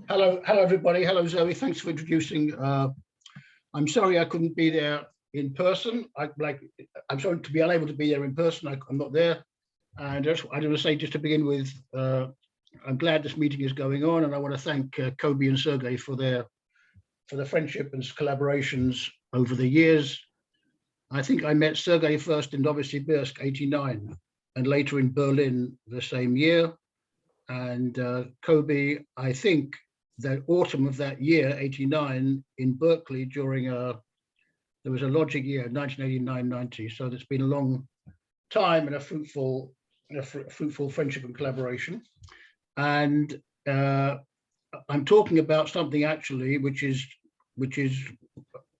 Hello, everybody. Hello, Zoe. Thanks for introducing. I'm sorry I couldn't be there in person. I'm sorry to be unable to be there in person. I'm not there. And I just want to say, just to begin with, I'm glad this meeting is going on, and I want to thank Kobe and Sergey for the friendship and collaborations over the years. I think I met Sergey first in Novosibirsk, '89, and later in Berlin the same year. And Kobe, I think, the autumn of that year, '89, in Berkeley during there was a logic year, 1989-90. So it's been a long time and a fruitful friendship and collaboration. And I'm talking about something actually, which is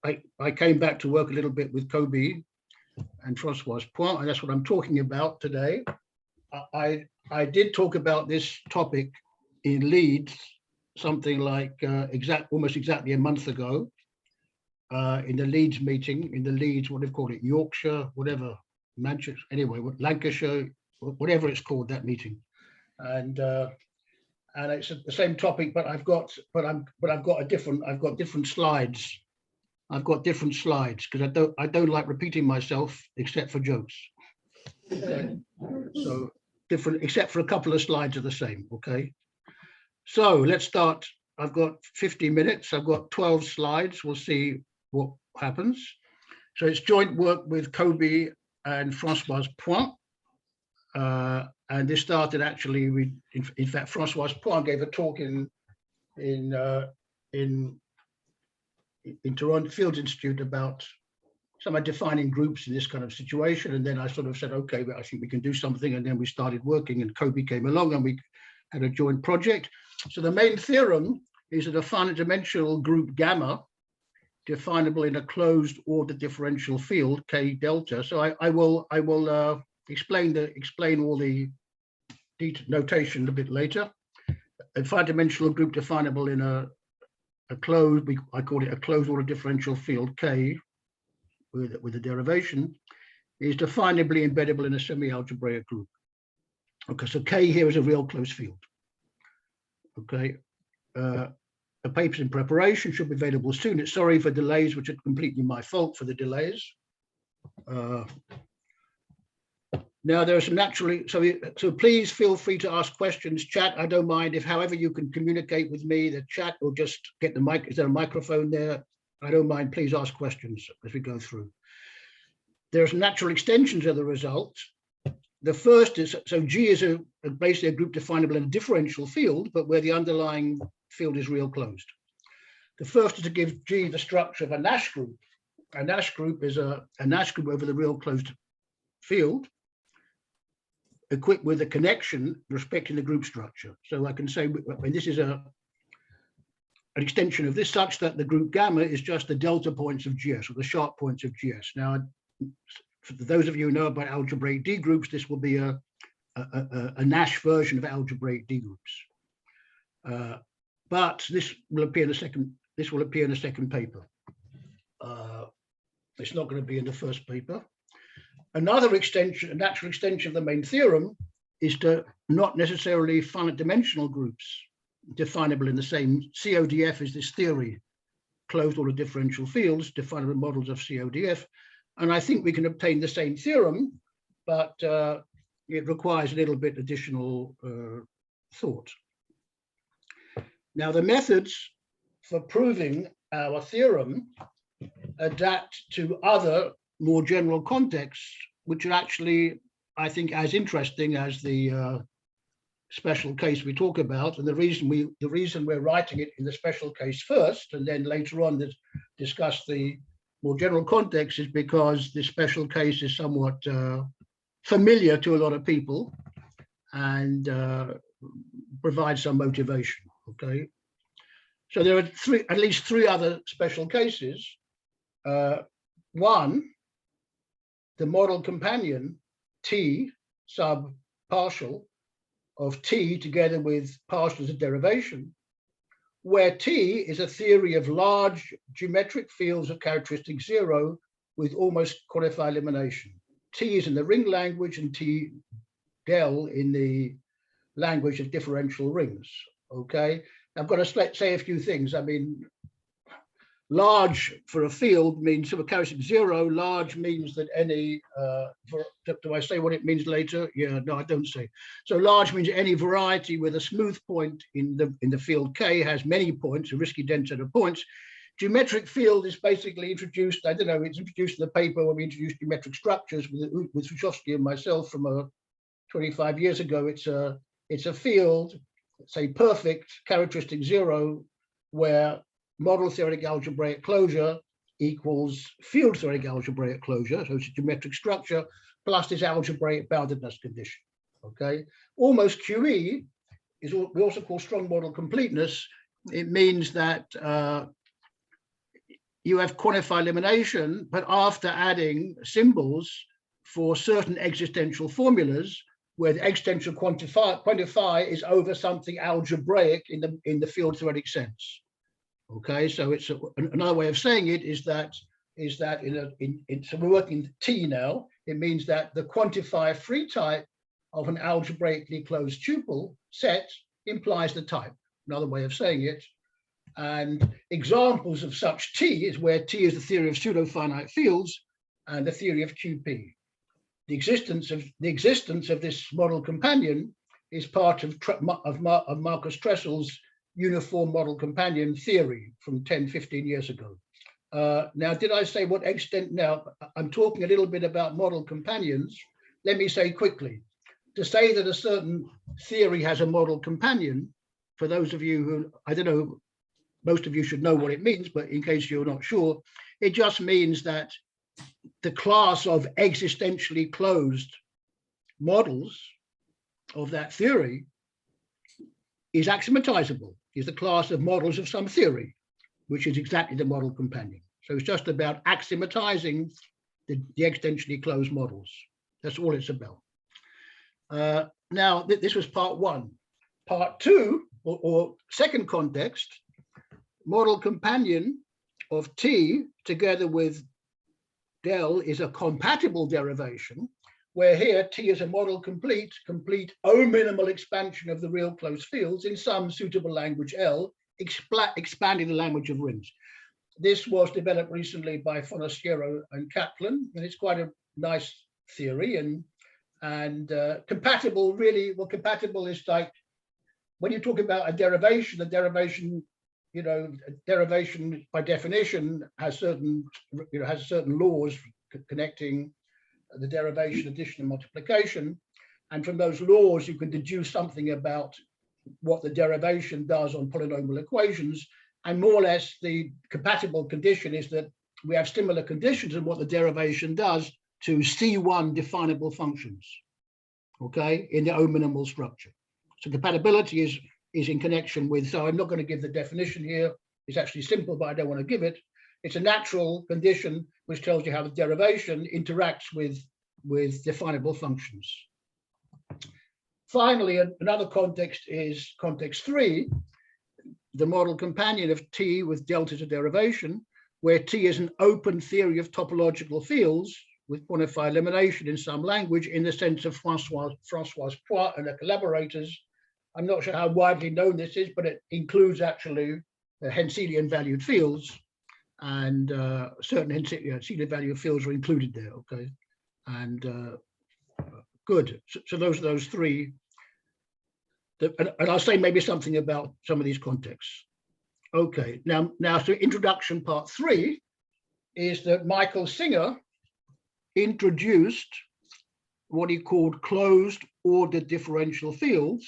I came back to work a little bit with Kobe and François Point, and that's what I'm talking about today. I did talk about this topic in Leeds, something like almost exactly a month ago, in the Leeds meeting, in the Leeds, what do you call it, Yorkshire, whatever, Manchester, anyway, Lancashire, whatever it's called, that meeting, and it's the same topic, but I've got different slides. I've got different slides because I don't like repeating myself except for jokes. Okay. So different, except for a couple of slides are the same. Okay. So let's start. I've got 50 minutes. I've got 12 slides. We'll see what happens. So it's joint work with Kobe and François Point. And this started actually with, in fact, François Point gave a talk in Toronto Fields Institute about some defining groups in this kind of situation. And then I sort of said, okay, well, I think we can do something. And then we started working, and Kobe came along and we had a joint project. So the main theorem is that a finite dimensional group gamma, definable in a closed order differential field, K delta. So I will explain all the notation a bit later. A finite dimensional group definable in a closed, I call it a closed order differential field K with a derivation, is definably embeddable in a semi-algebraic group. Okay, so K here is a real closed field. Okay, the paper's in preparation, should be available soon. Sorry for delays, which are completely my fault for the delays. Now there's naturally, so please feel free to ask questions, chat. I don't mind if however you can communicate with me, the chat, or just get the mic. Is there a microphone there? I don't mind, please ask questions as we go through. There's natural extensions of the result. The first is, so G is basically a group definable in a differential field, but where the underlying field is real closed. The first is to give G the structure of a Nash group. A Nash group is a Nash group over the real closed field, equipped with a connection respecting the group structure. So I can say, and this is an extension of this such that the group gamma is just the delta points of GS, or the sharp points of GS. Now, for those of you who know about algebraic D groups, this will be a Nash version of algebraic D groups. But this will appear in the second. This will appear in the second paper. It's not going to be in the first paper. Another extension, a natural extension of the main theorem, is to not necessarily finite dimensional groups definable in the same. CODF is this theory, closed order differential fields, definable models of CODF. And I think we can obtain the same theorem, but it requires a little bit additional thought. Now, the methods for proving our theorem adapt to other more general contexts, which are actually, I think, as interesting as the special case we talk about. And the reason we're writing it in the special case first, and then later on discuss the more general context, is because this special case is somewhat familiar to a lot of people and provides some motivation. Okay, so there are at least three other special cases. One, the model companion T sub partial of T together with partials of derivation, where T is a theory of large geometric fields of characteristic zero with almost quantified elimination. T is in the ring language and T del in the language of differential rings. Okay, I've got to say a few things. I mean, large for a field means sort of characteristic 0. Large means that any, do I say what it means later? Yeah, no, I don't say. So large means any variety with a smooth point in the field K has many points, a risky dense set of points. Geometric field is basically introduced, I don't know, it's introduced in the paper when we introduced geometric structures with Suchowski and myself from 25 years ago. It's a field, say perfect, characteristic 0, where model theoretic algebraic closure equals field theoretic algebraic closure. So it's a geometric structure plus this algebraic boundedness condition. Okay. Almost QE is what we also call strong model completeness. It means that you have quantified elimination, but after adding symbols for certain existential formulas, where the existential quantify is over something algebraic in the field theoretic sense. Okay, so it's another way of saying it is that so we're working T now. It means that the quantifier free type of an algebraically closed tuple set implies the type. Another way of saying it. And examples of such T is where T is the theory of pseudo-finite fields and the theory of QP. The existence of this model companion is part of Marcus Tressel's uniform model companion theory from 10, 15 years ago. Now, did I say what extent? Now, I'm talking a little bit about model companions. Let me say quickly, to say that a certain theory has a model companion, for those of you who, I don't know, most of you should know what it means, but in case you're not sure, it just means that the class of existentially closed models of that theory is axiomatizable, is the class of models of some theory, which is exactly the model companion. So it's just about axiomatizing the existentially closed models. That's all it's about. Now, this was part one. Part two, or second context, model companion of T together with del is a compatible derivation, where here T is a model complete O minimal expansion of the real closed fields in some suitable language L, expanding the language of rings. This was developed recently by Fonaciero and Kaplan, and it's quite a nice theory. And compatible, really, well, compatible is like when you talk about a derivation, the derivation, you know, derivation by definition has certain laws connecting the derivation, addition, and multiplication. And from those laws, you can deduce something about what the derivation does on polynomial equations. And more or less, the compatible condition is that we have similar conditions in what the derivation does to C1 definable functions, okay, in the O minimal structure. So compatibility is in connection with, so I'm not going to give the definition here. It's actually simple, but I don't want to give it. It's a natural condition which tells you how the derivation interacts with definable functions. Finally, another context is context 3, the model companion of T with delta to derivation, where T is an open theory of topological fields with quantified elimination in some language in the sense of François Poit and their collaborators. I'm not sure how widely known this is, but it includes actually the Henselian valued fields, and certain Henselian valued fields are included there, okay? And good, so those are those three. And I'll say maybe something about some of these contexts. Okay, now so introduction part 3 is that Michael Singer introduced what he called closed ordered differential fields,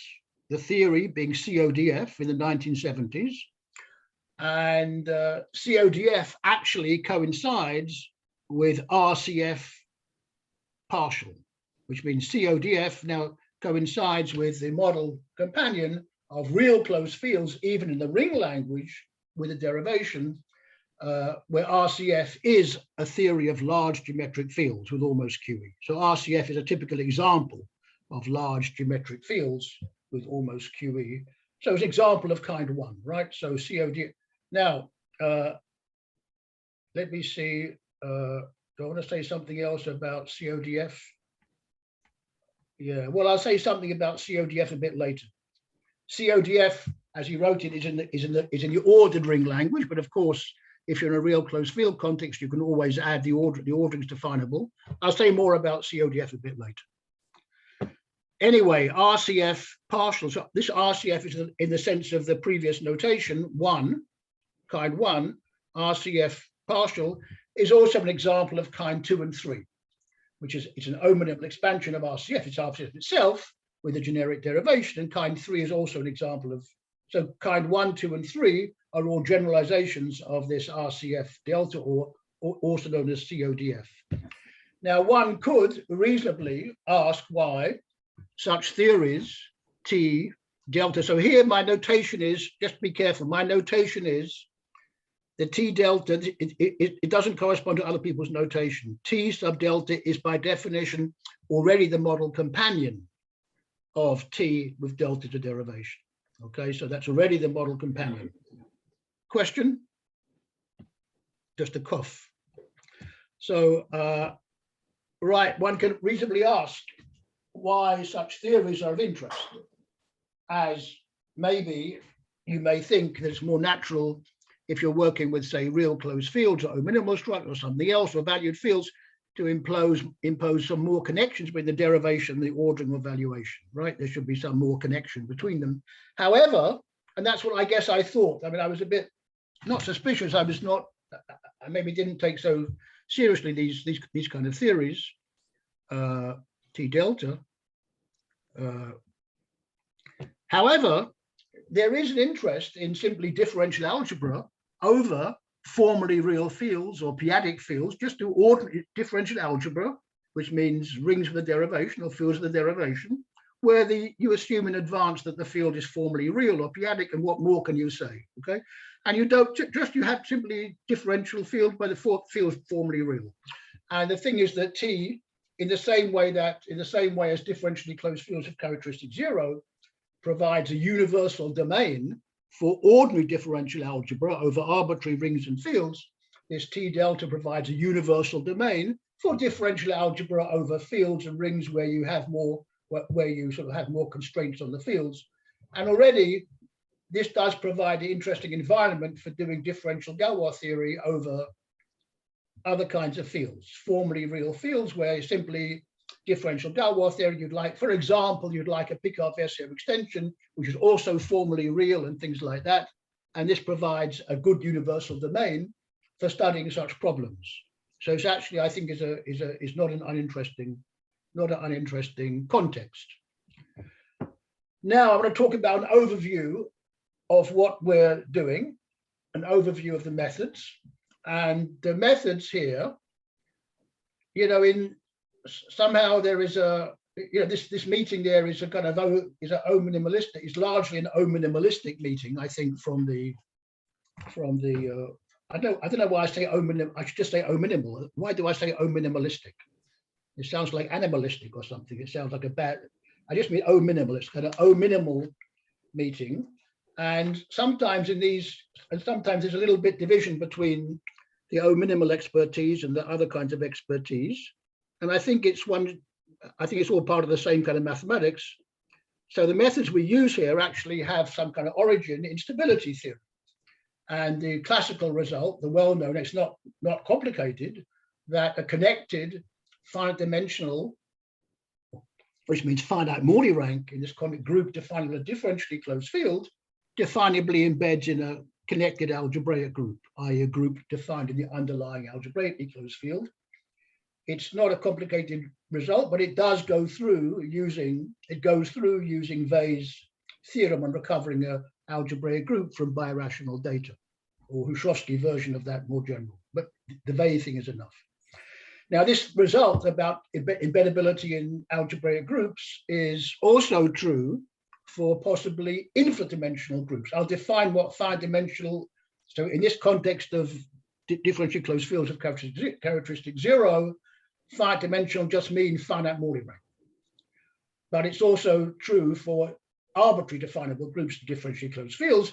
the theory being CODF in the 1970s. And CODF actually coincides with RCF partial, which means CODF now coincides with the model companion of real closed fields, even in the ring language, with a derivation where RCF is a theory of large geometric fields with almost QE. So RCF is a typical example of large geometric fields with almost QE. So it's an example of kind 1, right? So CODF. Now, let me see. Do I want to say something else about CODF? Yeah, well, I'll say something about CODF a bit later. CODF as he wrote it, is in the ordered ring language. But of course, if you're in a real closed field context, you can always add the ordering is definable. I'll say more about CODF a bit later. Anyway, RCF partial. So this RCF is in the sense of the previous notation, kind 1, RCF partial is also an example of kind 2 and 3, which is it's an omniable expansion of RCF. It's RCF itself with a generic derivation, and kind 3 is also an example of. So kind 1, 2, and 3 are all generalizations of this RCF delta, or also known as CODF. Now, one could reasonably ask why such theories, T delta. So here my notation is, just be careful, my notation is the T delta, it doesn't correspond to other people's notation. T sub delta is by definition already the model companion of T with delta to derivation. Okay, so that's already the model companion. Question? Just a cough. So, right, one can reasonably ask why such theories are of interest, as maybe you may think that it's more natural if you're working with, say, real closed fields or minimal structure or something else, or valued fields, to impose some more connections between the derivation, the ordering or valuation, right? There should be some more connection between them. However, and that's what I guess I thought. I mean, I was a bit not suspicious. I maybe didn't take so seriously these kind of theories, T delta. However, there is an interest in simply differential algebra over formally real fields or p-adic fields, just do ordinary differential algebra, which means rings with a derivation or fields with a derivation, where you assume in advance that the field is formally real or p-adic, and what more can you say? Okay, and you don't you have simply differential field by the field formally real. And the thing is that T, in the same way as differentially closed fields of characteristic 0, provides a universal domain for ordinary differential algebra over arbitrary rings and fields, this T delta provides a universal domain for differential algebra over fields and rings where you sort of have more constraints on the fields. And already this does provide an interesting environment for doing differential Galois theory over other kinds of fields, formally real fields, where simply differential Galois theory, for example, you'd like a Picard-Versio extension, which is also formally real and things like that. And this provides a good universal domain for studying such problems. So it's actually, I think, is not an uninteresting context. Now I want to talk about an overview of what we're doing, an overview of the methods. And the methods here, somehow there is this meeting there is a kind of minimalistic. It's largely an minimalistic meeting, I think, from the I don't know why I say minimal. I should just say minimal. Why do I say minimalistic? It sounds like animalistic or something. It sounds like a bad. I just mean minimal. It's kind of minimal meeting, and sometimes there's a little bit division between the minimal expertise and the other kinds of expertise. And I think it's all part of the same kind of mathematics. So the methods we use here actually have some kind of origin in stability theory. And the classical result, the well-known, it's not complicated, that a connected finite dimensional, which means finite Morley rank in this conic group defined in a differentially closed field, definably embeds in a connected algebraic group, i.e. a group defined in the underlying algebraically closed field. It's not a complicated result, but it does go through using Weis's theorem on recovering an algebraic group from birational data, or Hrushevsky version of that more general. But the Weiss thing is enough. Now, this result about embeddability in algebraic groups is also true for possibly infinite dimensional groups. I'll define what finite dimensional. So in this context of differential closed fields of characteristic 0, finite dimensional just means finite Morley rank. But it's also true for arbitrary definable groups of differentially closed fields,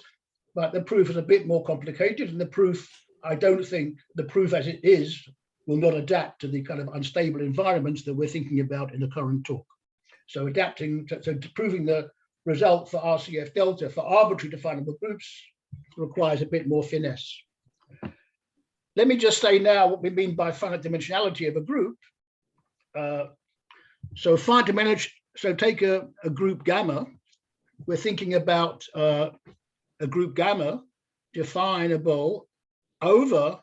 but the proof is a bit more complicated, and the proof, I don't think the proof as it is will not adapt to the kind of unstable environments that we're thinking about in the current talk. So proving the result for RCF delta for arbitrary definable groups requires a bit more finesse. Let me just say now what we mean by finite dimensionality of a group. So finite dimension, so take a group gamma. We're thinking about a group gamma definable over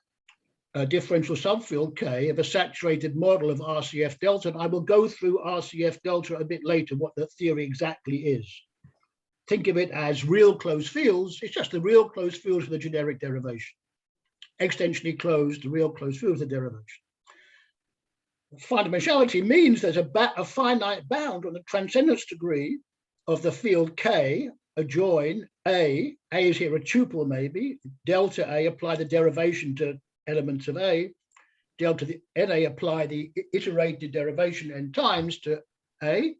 a differential subfield K of a saturated model of RCF delta. And I will go through RCF delta a bit later, what the theory exactly is. Think of it as real closed fields. It's just the real closed fields with a generic derivation. Extensionally closed, the real closed fields, the derivation. Finite dimensionality means there's a finite bound on the transcendence degree of the field K adjoin A. A is here a tuple maybe. Delta A, apply the derivation to elements of A. Delta the NA, apply the iterated derivation n times to A.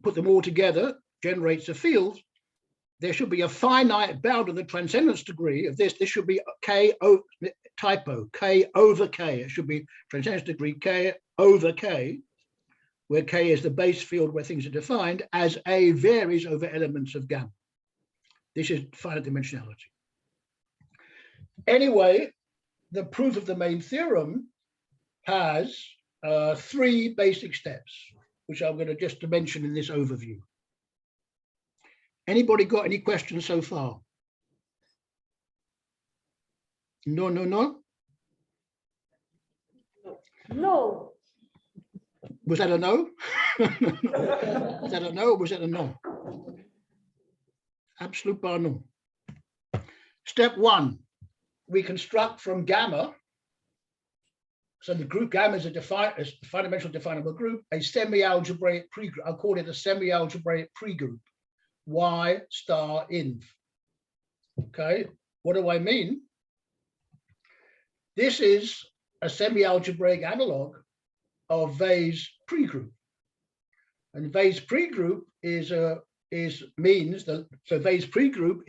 Put them all together, generates a field. There should be a finite bound on the transcendence degree of this. This should be K over K. It should be transcendence degree K over K, where K is the base field where things are defined, as A varies over elements of gamma. This is finite dimensionality. Anyway, the proof of the main theorem has 3 basic steps, which I'm going to just mention in this overview. Anybody got any questions so far? No. No. Was that a no? Was that a no or was that a no? Absolute bar no. Step 1, we construct from gamma. So the group gamma is a finite-dimensional definable group, a semi-algebraic pregroup. I'll call it a semi-algebraic pregroup. Y star inv. Okay, what do I mean? This is a semi-algebraic analog of We's pregroup, and We's pregroup means that so We's pregroup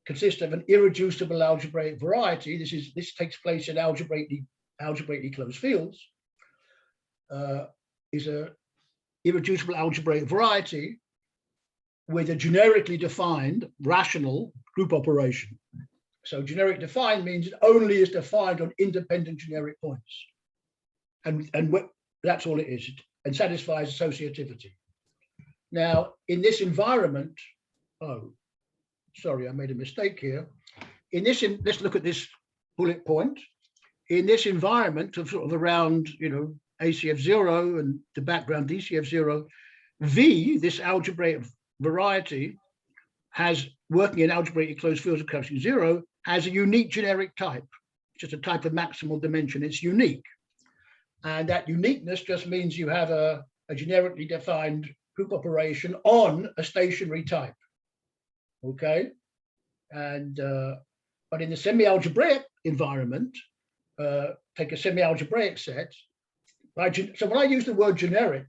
consists of an irreducible algebraic variety. This takes place in algebraically closed fields. Is a irreducible algebraic variety with a generically defined rational group operation. So generic defined means it only is defined on independent generic points. And that's all it is, and satisfies associativity. Now, in this environment, oh, sorry, I made a mistake here. Let's look at this bullet point. In this environment of sort of around, ACF 0 and the background DCF 0, V, this algebraic variety, has, working in algebraically closed fields of capacity 0, has a unique generic type, just a type of maximal dimension. It's unique. And that uniqueness just means you have a generically defined group operation on a stationary type. Okay. And but in the semi-algebraic environment, take a semi-algebraic set. So when I use the word generic,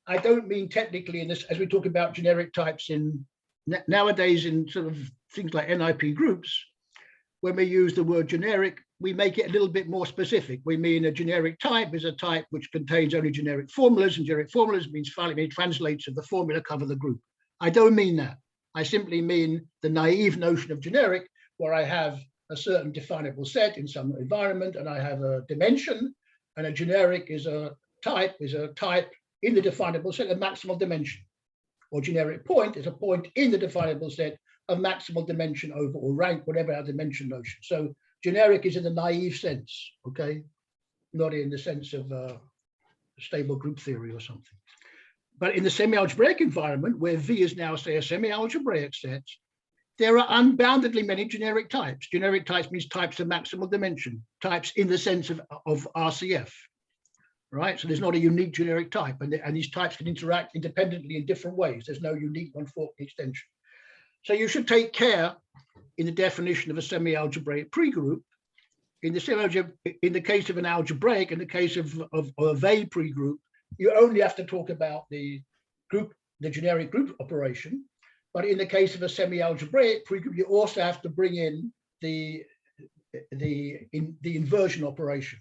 I don't mean technically in this, as we talk about generic types in nowadays in sort of things like NIP groups. When we use the word generic, we make it a little bit more specific. We mean a generic type is a type which contains only generic formulas, and generic formulas means finally translates of the formula cover the group. I don't mean that. I simply mean the naive notion of generic, where I have a certain definable set in some environment, and I have a dimension, and a generic is a type in the definable set of maximal dimension. Or generic point is a point in the definable set of maximal dimension over or rank, whatever our dimension notion. So generic is in the naive sense, okay? Not in the sense of stable group theory or something. But in the semi-algebraic environment, where V is now, say, a semi-algebraic set, there are unboundedly many generic types. Generic types means types of maximal dimension, types in the sense of RCF, right? So there's not a unique generic type, and these types can interact independently in different ways. There's no unique one-forked extension. So you should take care in the definition of a semi-algebraic pregroup. In the case of an algebraic, in the case of a Weil pregroup, you only have to talk about the generic group operation. But in the case of a semi-algebraic pregroup, you also have to bring in the inversion operation,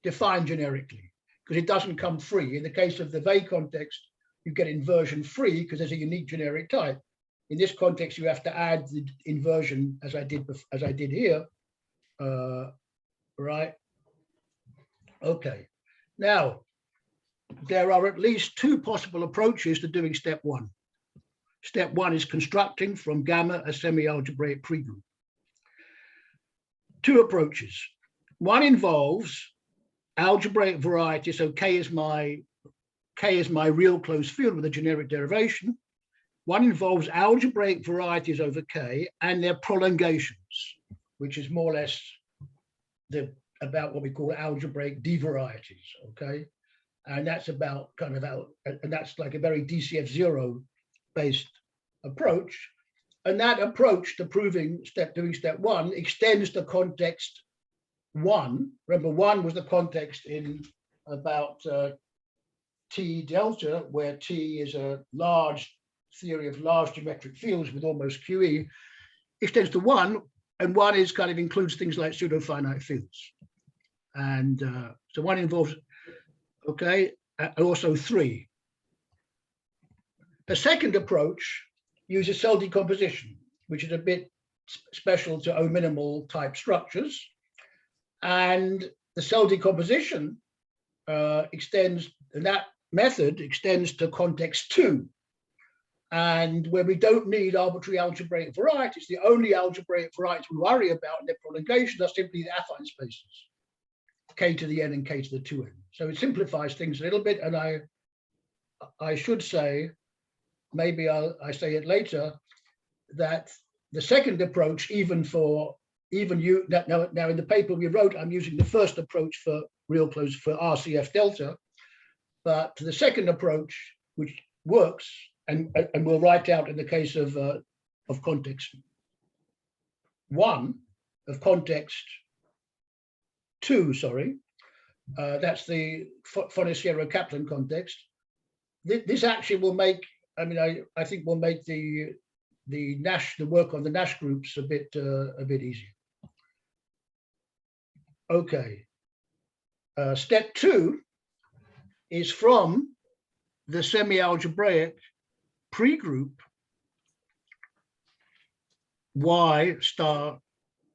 defined generically, because it doesn't come free. In the case of the Weil context, you get inversion free because there's a unique generic type. In this context, you have to add the inversion as I did here, right? Okay. Now, there are at least two possible approaches to doing step one. Step one is constructing from gamma a semi-algebraic pregroup. Two approaches. One involves algebraic variety, so K is my real closed field with a generic derivation. One involves algebraic varieties over K and their prolongations, which is more or less about what we call algebraic d-varieties, okay? And that's about and that's like a very DCF0 based approach. And that approach to doing step one extends the context one. Remember, one was the context in about T delta, where T is a large theory of large geometric fields with almost QE, extends to one, and one is includes things like pseudo-finite fields. And so one involves, okay, and also three. The second approach uses cell decomposition, which is a bit special to O-minimal type structures. And the cell decomposition extends, and that method extends to context two. And where we don't need arbitrary algebraic varieties, the only algebraic varieties we worry about in their prolongation are simply the affine spaces, K to the n and K to the 2n. So it simplifies things a little bit. And I should say, maybe I say it later, that the second approach, now in the paper we wrote, I'm using the first approach for real close for RCF delta, but the second approach, which works, and we'll write out in the case of context one, of context two, sorry, that's the Fonisero-Kaplan context. This actually will make, I think will make the work on the Nash groups a bit easier. Okay. Step two is from the semi-algebraic pregroup Y star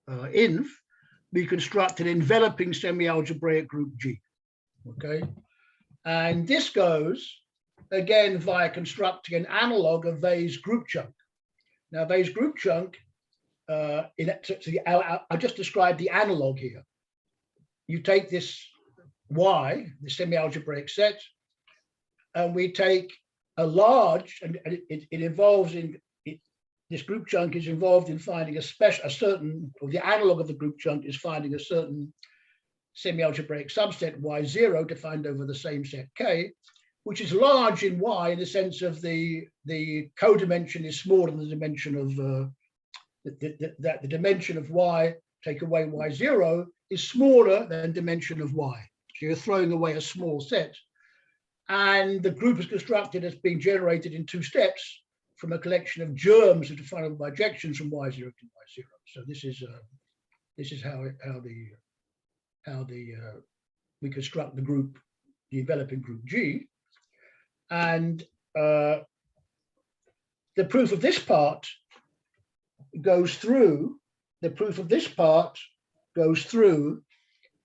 inv, we construct an enveloping semi-algebraic group G. Okay. And this goes again via constructing an analog of We's group chunk. Now, We's group chunk, I just described the analog here. You take this Y, the semi-algebraic set, and we take a large, and it involves this group chunk is involved in finding the analog of the group chunk is finding a certain semi-algebraic subset Y0 defined over the same set K, which is large in Y in the sense of the codimension is smaller than the dimension of the dimension of Y, take away Y0, is smaller than dimension of Y. So you're throwing away a small set. And the group is constructed as being generated in two steps from a collection of germs of definable bijections from Y0 to Y0. So this is how we construct the group, the enveloping group G. And the proof of this part goes through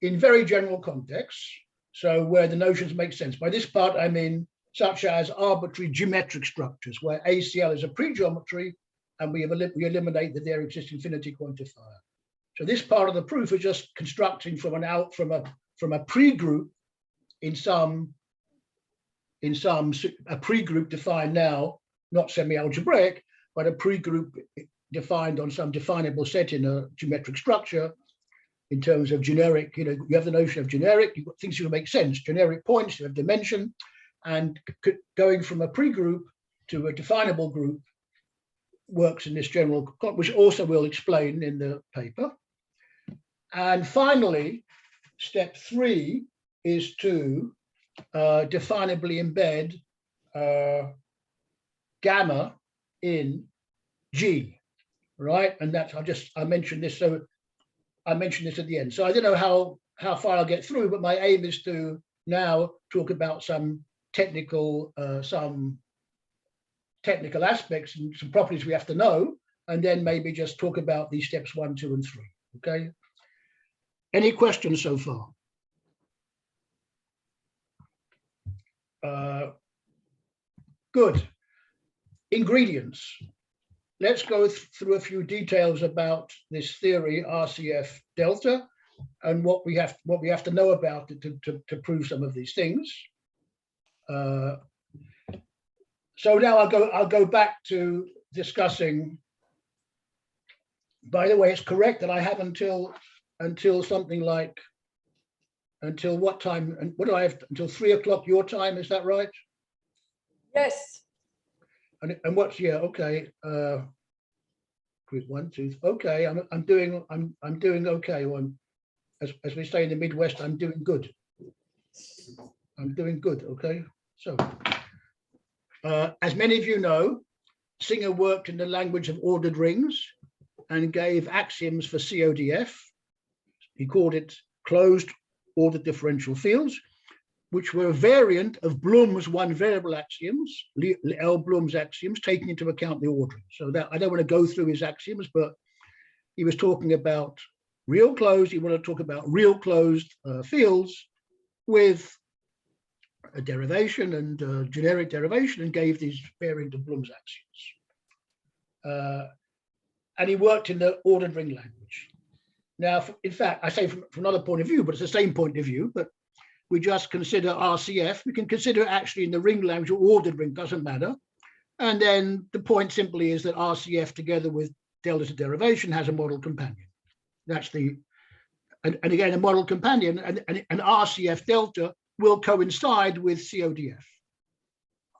in very general contexts. So where the notions make sense. By this part, I mean such as arbitrary geometric structures, where ACL is a pre-geometry, and we eliminate the there existing infinity quantifier. So this part of the proof is just constructing from a pre-group in some a pre-group defined now, not semi-algebraic, but a pre-group defined on some definable set in a geometric structure. In terms of generic, you have the notion of generic, you've got things that make sense, generic points, you have dimension, and going from a pre-group to a definable group works in this general, which also we'll explain in the paper. And finally, step three is to definably embed gamma in G, right? And that's, I mentioned this, so I mentioned this at the end. So I don't know how far I'll get through, but my aim is to now talk about some technical, some technical aspects and some properties we have to know, and then maybe just talk about these steps 1, 2, and 3. Okay. Any questions so far? Good. Ingredients. Let's go through a few details about this theory, RCF delta, and what we have to know about it to prove some of these things. So now I'll go back to discussing. By the way, it's correct that I have until something like, until what time? And what do I have? Until 3 o'clock your time? Is that right? Yes. And what's, yeah, okay. Group 1, 2. Okay, I'm doing okay. Well, as we say in the Midwest, I'm doing good. I'm doing good. Okay. So, as many of you know, Singer worked in the language of ordered rings and gave axioms for CODF. He called it closed ordered differential fields, which were a variant of Bloom's one variable axioms, L. Bloom's axioms, taking into account the ordering. So that I don't want to go through his axioms, but he was talking about real closed. He wanted to talk about real closed fields with a derivation and generic derivation, and gave these variant of Bloom's axioms. And he worked in the ordered ring language. Now, in fact, I say from another point of view, but it's the same point of view, but we just consider RCF. We can consider it actually in the ring language or ordered ring, doesn't matter. And then the point simply is that RCF together with delta derivation has a model companion. That's the, and again, a model companion and RCF delta will coincide with CODF.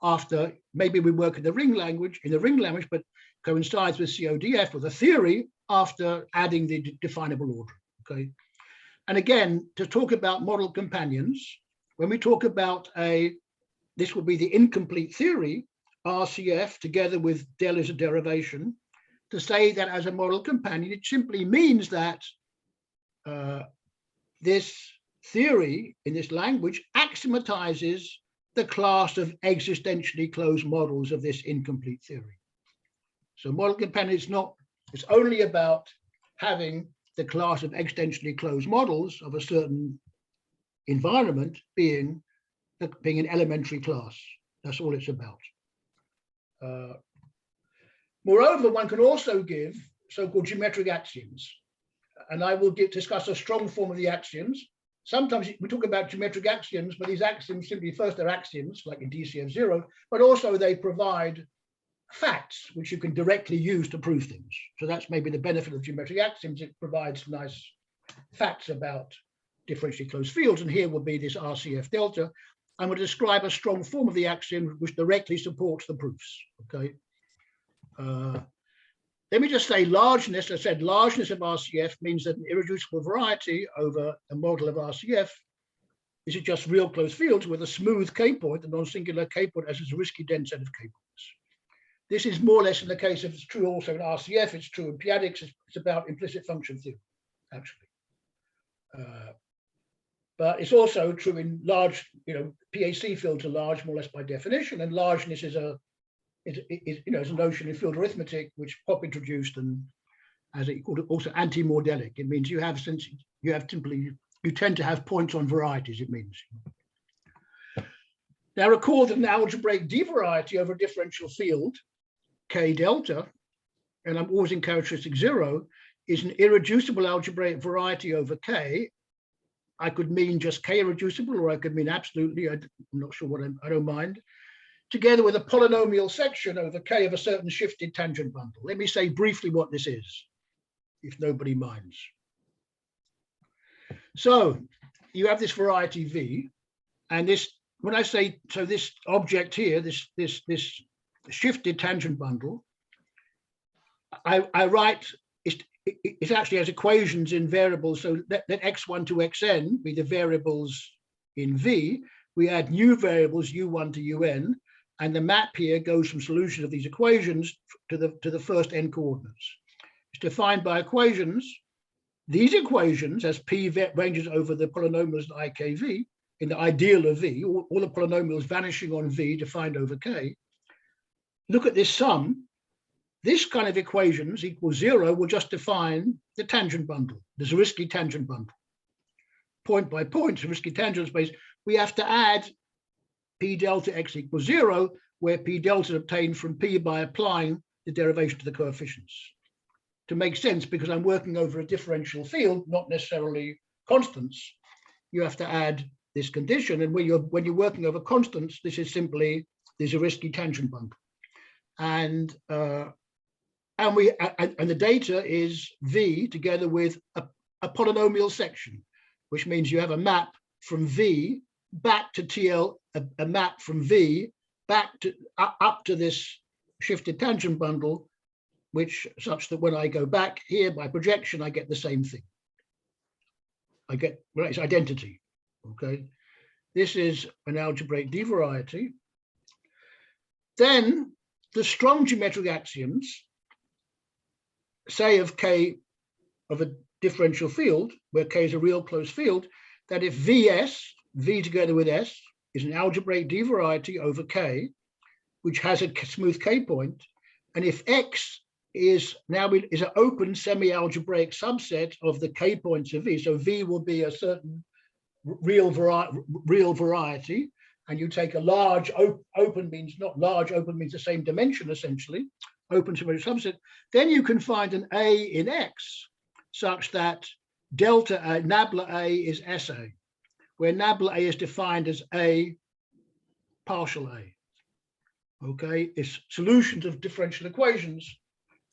After, maybe we work in the ring language, but coincides with CODF or the theory after adding the definable order, okay? And again, to talk about model companions, when we talk about this would be the incomplete theory, RCF together with del is a derivation, to say that as a model companion, it simply means that this theory in this language axiomatizes the class of existentially closed models of this incomplete theory. So model companion is not, it's only about having the class of existentially closed models of a certain environment being an elementary class. That's all it's about. Moreover, one can also give so-called geometric axioms. And I will discuss a strong form of the axioms. Sometimes we talk about geometric axioms, but these axioms simply, first they're axioms, like in DCF0, but also they provide facts which you can directly use to prove things. So that's maybe the benefit of geometric axioms. It provides nice facts about differentially closed fields. And here will be this RCF delta. I'm going to describe a strong form of the axiom which directly supports the proofs. Okay. Let me just say largeness. I said largeness of RCF means that an irreducible variety over a model of RCF is just real closed fields with a smooth k-point, a non-singular k-point as a risky dense set of k-points. This is more or less in the case of, it's true also in RCF, it's true in p-adics, it's about implicit function theory, actually. But it's also true in large, PAC fields are large more or less by definition, and largeness is a notion in field arithmetic which Pop introduced, and as he called it, also anti-Mordelic. It means you tend to have points on varieties, it means. Now recall that an algebraic D variety over a differential field, K delta, and I'm always in characteristic 0, is an irreducible algebraic variety over K. I could mean just K irreducible, or I could mean absolutely, I'm not sure what I don't mind, together with a polynomial section over K of a certain shifted tangent bundle. Let me say briefly what this is, if nobody minds. So you have this variety V, and this, when I say, so this object here, this shifted tangent bundle, I write, it actually has equations in variables, so let x1 to xn be the variables in V. We add new variables u1 to un, and the map here goes from solution of these equations to the first n coordinates. It's defined by equations. These equations, as p ranges over the polynomials in IKV, in the ideal of V, all the polynomials vanishing on V defined over K, look at this sum. This kind of equations equals 0 will just define the tangent bundle, the Zariski tangent bundle. Point by point, Zariski tangent space, we have to add P delta x equals 0, where P delta is obtained from P by applying the derivation to the coefficients. To make sense, because I'm working over a differential field, not necessarily constants, you have to add this condition. And when you're working over constants, this is simply the Zariski tangent bundle. And the data is V together with a polynomial section, which means you have a map from V back to TL, a map from V back to up to this shifted tangent bundle, which such that when I go back here by projection, I get the same thing. I get, well, it's identity. Okay, this is an algebraic D variety. Then the strong geometric axioms say of K of a differential field, where K is a real closed field, that if Vs, V together with S, is an algebraic D variety over K, which has a smooth K point, and if X is now is an open semi-algebraic subset of the K points of V, so V will be a certain real variety, and you take a large open means not large, open means the same dimension essentially, open symmetric subset, then you can find an A in X such that delta A, nabla A is SA, where nabla A is defined as A partial A. Okay, it's solutions of differential equations,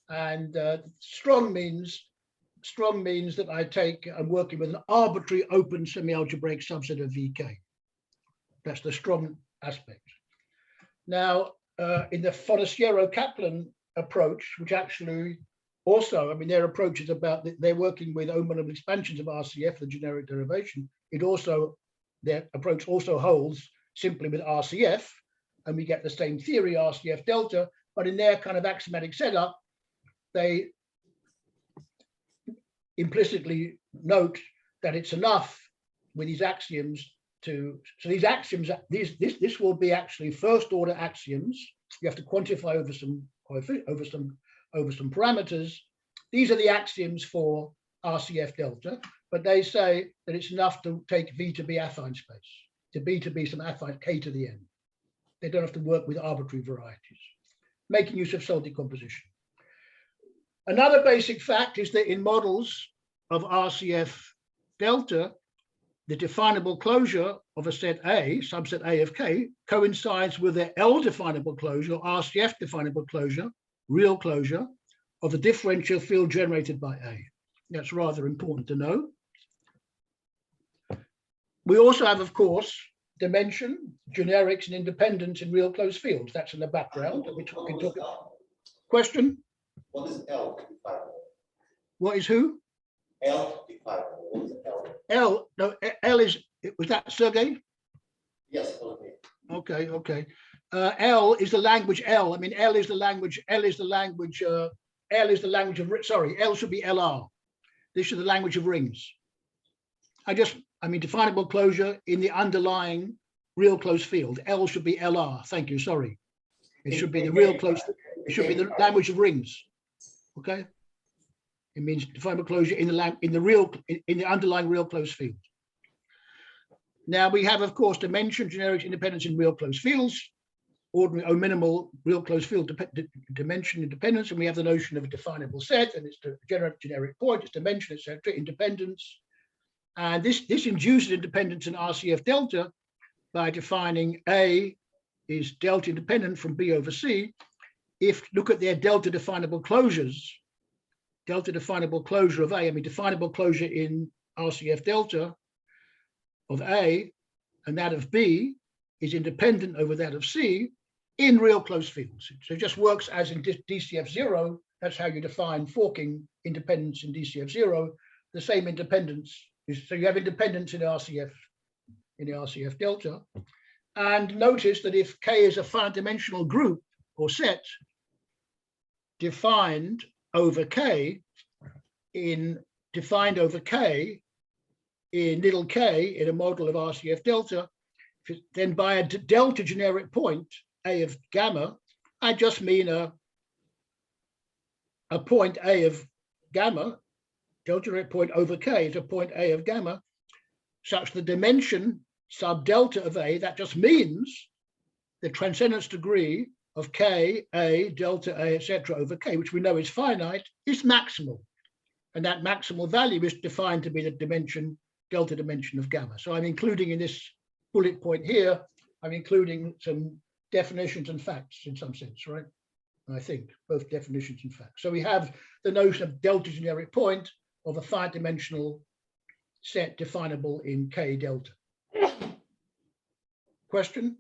and strong means that I'm working with an arbitrary open semi-algebraic subset of VK. That's the strong aspect. Now, in the Forestiero-Kaplan approach, which actually also, I mean, their approach is about, they're working with open expansions of RCF, the generic derivation. Their approach also holds simply with RCF, and we get the same theory, RCF delta, but in their kind of axiomatic setup, they implicitly note that it's enough with these axioms so these axioms, this will be actually first order axioms. You have to quantify over some parameters. These are the axioms for RCF delta, but they say that it's enough to take V to be affine space, to be some affine K to the n. They don't have to work with arbitrary varieties, making use of cell decomposition. Another basic fact is that in models of RCF delta, the definable closure of a set A, subset A of K, coincides with the L definable closure, or RCF definable closure, real closure, of the differential field generated by A. That's rather important to know. We also have, of course, dimension, generics, and independence in real closed fields. That's in the background. We can talk about. Question? What is L definable? What is who? L definable. What is L? L, no, L is, was that Sergey? Yes, okay. Okay. L is the language L. I mean, L is the language of, sorry, L should be LR. This is the language of rings. I mean, definable closure in the underlying real closed field. L should be LR. Thank you, sorry. It should be the real close, it should be the language of rings. Okay? It means definable closure in the underlying real closed field. Now we have, of course, dimension, generics, independence in real closed fields, ordinary or minimal real closed field dimension independence, and we have the notion of a definable set, and it's the generic point, its dimension, etc., independence. And this induces independence in RCF delta by defining A is delta independent from B over C. If look at their delta definable closures, delta definable closure of A, I mean definable closure in RCF delta of A and that of B is independent over that of C in real closed fields. So it just works as in DCF0. That's how you define forking independence in DCF0. The same independence is, so you have independence in RCF, in the RCF delta. And notice that if K is a finite dimensional group or set defined over K, in little k in a model of RCF delta, then by a delta generic point, A of gamma, I just mean a point A of gamma, delta generic point over k is a point A of gamma, such the dimension sub delta of A, that just means the transcendence degree of k, A, delta A, etc. over k, which we know is finite, is maximal. And that maximal value is defined to be the dimension, delta dimension of gamma. So I'm including in this bullet point here, I'm including some definitions and facts in some sense, right? I think both definitions and facts. So we have the notion of delta generic point of a finite dimensional set definable in k delta. Question?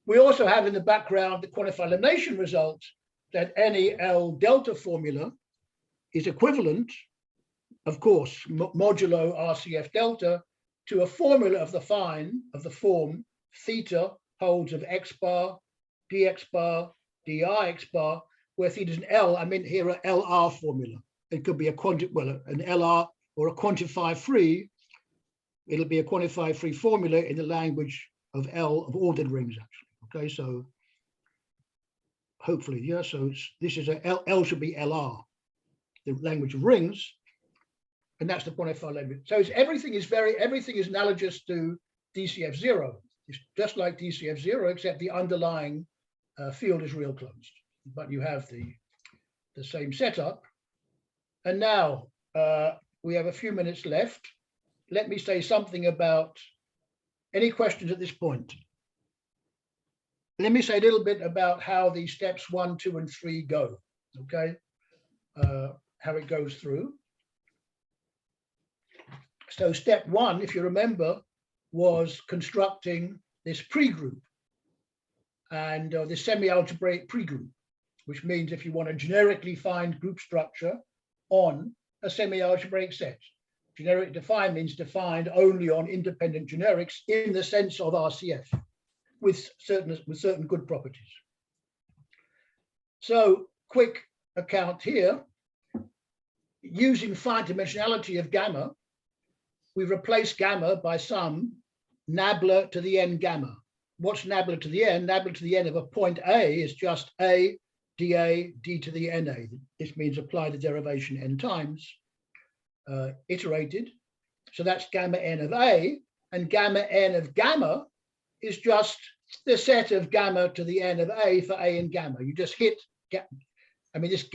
We also have in the background the quantified elimination result that any L delta formula is equivalent, of course, modulo RCF delta, to a formula of the form theta holds of x bar, dx bar, dix bar, where theta is an L. I mean here an LR formula. It could be an LR or a quantified free. It'll be a quantified free formula in the language of L of ordered rings, actually. Okay, so hopefully, yeah. So this is a L should be LR, the language of rings, and that's the quantified language. So everything is analogous to DCF0. It's just like DCF0, except the underlying field is real closed, but you have the same setup. And now we have a few minutes left. Let me say something about any questions at this point. Let me say a little bit about how the steps 1, 2, and 3 go, okay? How it goes through. So step 1, if you remember, was constructing this pre-group and this semi-algebraic pre-group, which means if you want to generically find group structure on a semi-algebraic set. Generic defined means defined only on independent generics in the sense of RCF with certain good properties. So quick account here, using finite dimensionality of gamma, we replace gamma by some nabla to the n gamma. What's nabla to the n? Nabla to the n of a point A is just A, dA, d to the na. This means apply the derivation n times, iterated. So that's gamma n of A, and gamma n of gamma is just the set of gamma to the n of A for A and gamma. You just hit, I mean, this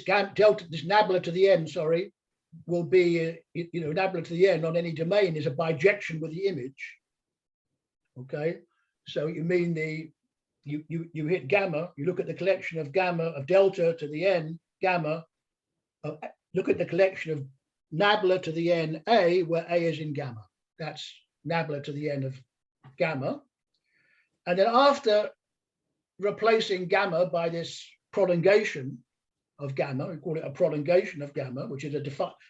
nabla to the n, sorry, will be, nabla to the n on any domain is a bijection with the image. Okay, so you mean you hit gamma, you look at the collection of gamma of delta to the n gamma, look at the collection of nabla to the n A, where A is in gamma. That's nabla to the n of gamma. And then after replacing gamma by this prolongation of gamma, we call it a prolongation of gamma, which is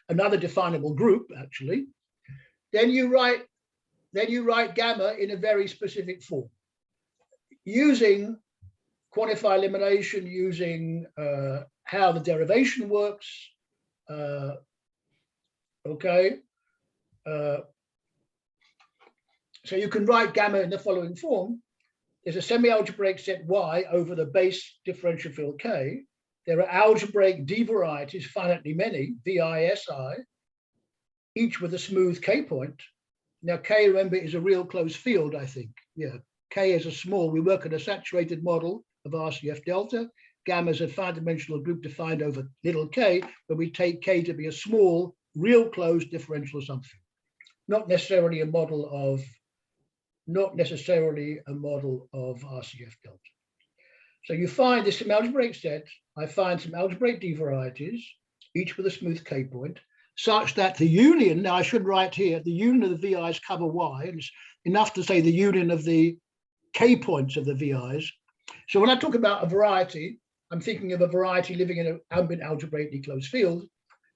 another definable group, actually, then you write gamma in a very specific form. Using quantified elimination, using how the derivation works, okay. So you can write gamma in the following form. There's a semi-algebraic set Y over the base differential field K. There are algebraic D varieties, finitely many, Vi, Si, each with a smooth K point. Now K, remember, is a real closed field, I think. Yeah, K is a small, we work in a saturated model of RCF delta. Gamma is a finite dimensional group defined over little k, but we take K to be a small, real closed differential something. Not necessarily a model of RCF delta. So you find this semi-algebraic set. I find some algebraic D varieties, each with a smooth K point, such that the union, now I should write here, the union of the VIs cover Y, and it's enough to say the union of the K points of the VIs. So when I talk about a variety, I'm thinking of a variety living in an ambient algebraically closed field.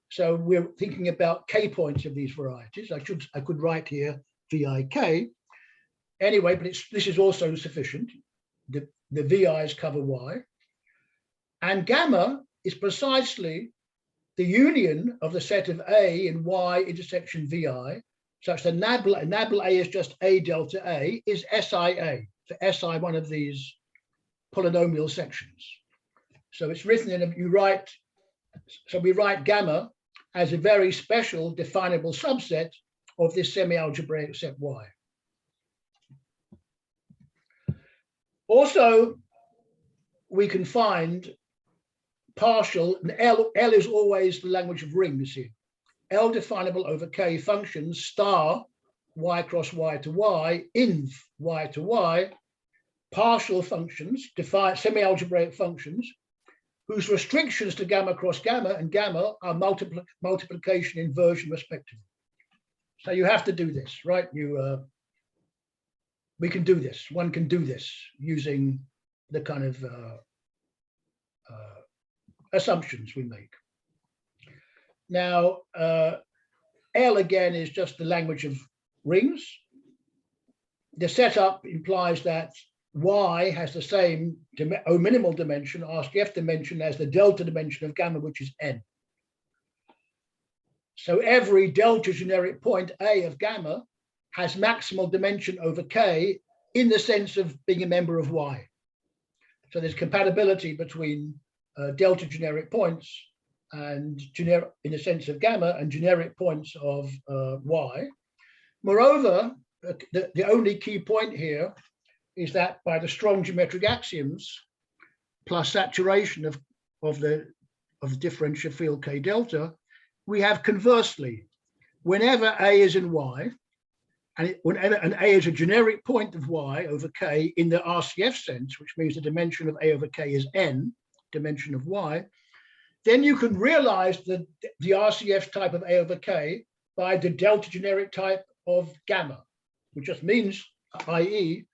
So we're thinking about K points of these varieties. I could write here VIK. Anyway, but this is also sufficient. The VIs cover Y. And gamma is precisely the union of the set of A in Y intersection VI, such that nabla A is just A delta A, is SIA. So SI, one of these polynomial sections. So it's written in, we write gamma as a very special definable subset of this semi-algebraic set Y. Also, we can find partial, and L is always the language of rings here. L definable over K functions star Y cross Y to Y, inv Y to Y, partial functions, semi-algebraic functions, whose restrictions to gamma cross gamma and gamma are multiplication, inversion, respectively. So you have to do this, right? We can do this. One can do this using the kind of assumptions we make. Now, L again is just the language of rings. The setup implies that Y has the same minimal dimension, RCF dimension, as the delta dimension of gamma, which is n. So every delta generic point A of gamma has maximal dimension over K in the sense of being a member of Y. So there's compatibility between delta generic points and in the sense of gamma and generic points of Y. Moreover, the only key point here is that by the strong geometric axioms plus saturation of the differential field K delta, we have conversely, whenever A is in Y, and whenever an A is a generic point of Y over K in the RCF sense, which means the dimension of A over K is n, dimension of Y, then you can realize the RCF type of A over K by the delta generic type of gamma, which just means, i.e.,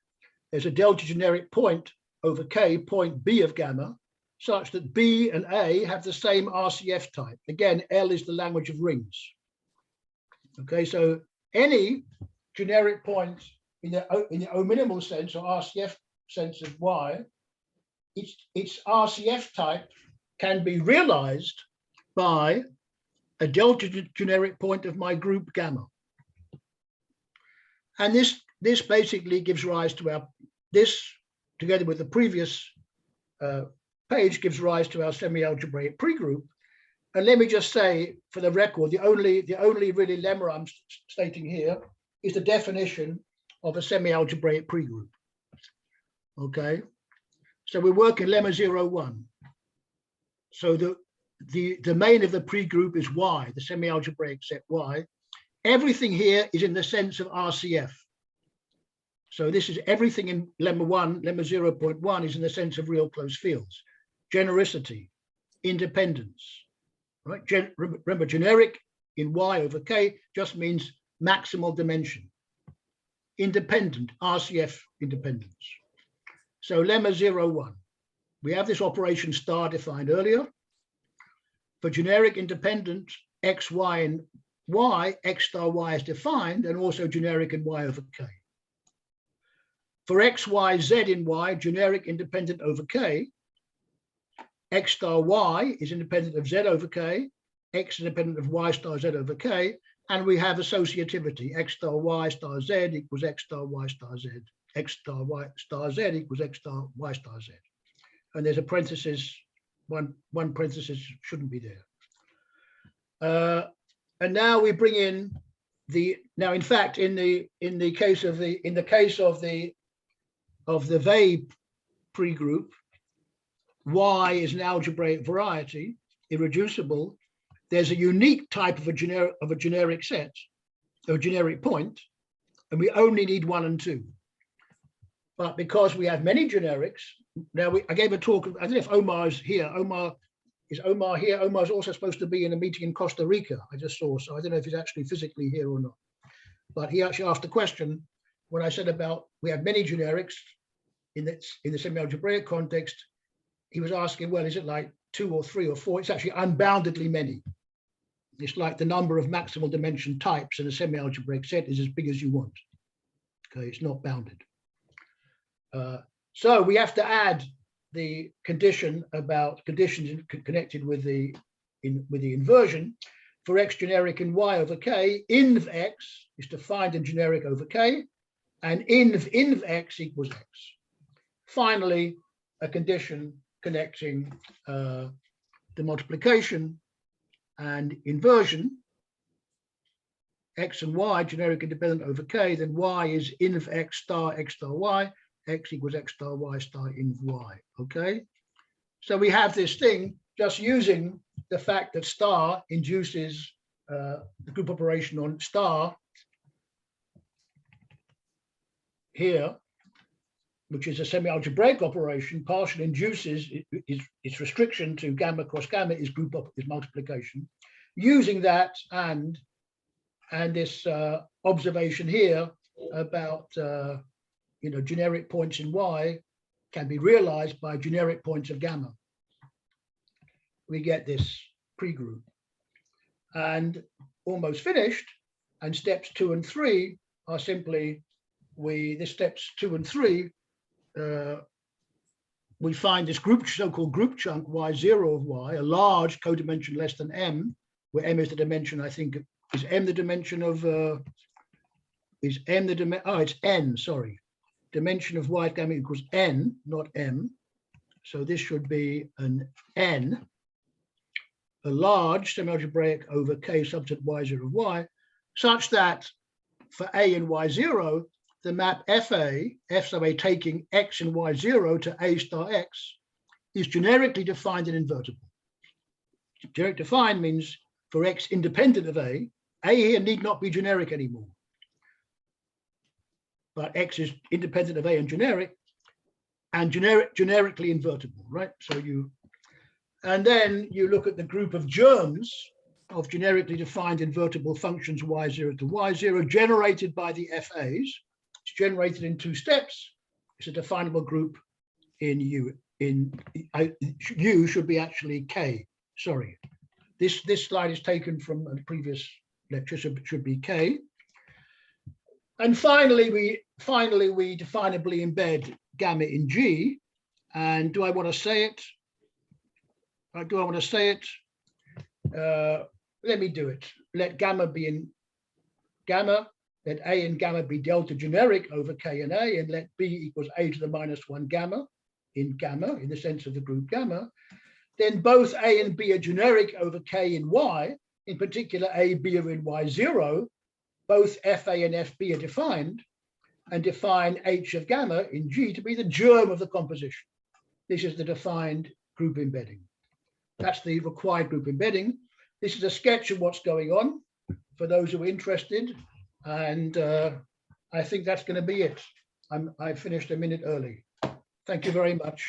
there's a delta generic point over K, point B of gamma, such that B and A have the same RCF type. Again, L is the language of rings. Okay, so any generic point in the O minimal sense or RCF sense of Y, its RCF type can be realized by a delta generic point of my group gamma. And this basically gives rise to this, together with the previous page, gives rise to our semi-algebraic pregroup. And let me just say, for the record, the only really lemma I'm stating here is the definition of a semi-algebraic pregroup. Okay, so we work in lemma 01. So the domain of the pregroup is Y, the semi-algebraic set Y. Everything here is in the sense of RCF. So this is everything in lemma 1, lemma 0.1 is in the sense of real close fields. Genericity, independence, right? Remember, generic in Y over K just means maximal dimension. Independent, RCF independence. So lemma 01, we have this operation star defined earlier. For generic independent X, Y, and Y, X star Y is defined, and also generic in Y over K. For X, Y, Z in Y, generic independent over K, X star Y is independent of Z over K, X independent of Y star Z over K, and we have associativity, X star Y star Z equals X star Y star Z, X star Y star Z equals X star Y star Z. And there's a parenthesis, one parenthesis shouldn't be there. And now we bring in now in fact, in the case of the Weil pregroup, Y is an algebraic variety, irreducible. There's a unique type of a generic set, a generic point, and we only need 1 and 2. But because we have many generics, now I gave a talk, I don't know if Omar is here. Is Omar here? Omar's also supposed to be in a meeting in Costa Rica, I just saw, so I don't know if he's actually physically here or not. But he actually asked a question when I said about we have many generics in the semi-algebraic context. He was asking, well, is it like 2 or 3 or 4? It's actually unboundedly many. It's like the number of maximal dimension types in a semi-algebraic set is as big as you want. Okay, it's not bounded. So we have to add the condition about conditions connected with the with the inversion, for x generic in y over k, inv x is defined in generic over k, and inv x equals x. Finally, a condition connecting the multiplication and inversion, x and y generic independent over k, then y is inv x star y, x equals x star y star inv y, okay? So we have this thing just using the fact that star induces the group operation on star here, which is a semi-algebraic operation, partial induces its restriction to gamma cross gamma is multiplication. Using that and this observation here about generic points in y can be realized by generic points of gamma. We get this pre-group. And almost finished, and steps 2 and 3 are simply, this steps 2 and 3, we find this group, so-called group chunk y0 of y, a large codimension less than m, where m is the dimension, I think, is m the dimension of, it's n, sorry. Dimension of y gamma equals n, not m. So this should be an n, a large semi-algebraic over k subset y0 of y, such that for a and y0, the map FA, F sub A taking x and y0 to a star x, is generically defined and invertible. Generic defined means for x independent of A here need not be generic anymore. But x is independent of A and generically invertible, right? So and then you look at the group of germs of generically defined invertible functions y0 to y0 generated by the FAs. It's generated in 2 steps. It's a definable group in U. U should be actually K. Sorry, this slide is taken from a previous lecture, so it should be K. And finally, we definably embed gamma in G. And do I want to say it? Do I want to say it? Let me do it. Let gamma be in gamma. Let A and gamma be delta generic over K and A, and let B equals A to the -1 gamma, in the sense of the group gamma. Then both A and B are generic over K and Y. In particular, A, B are in Y0. Both FA and FB are defined, and define H of gamma in G to be the germ of the composition. This is the defined group embedding. That's the required group embedding. This is a sketch of what's going on for those who are interested. And I think that's going to be it. I finished a minute early. Thank you very much.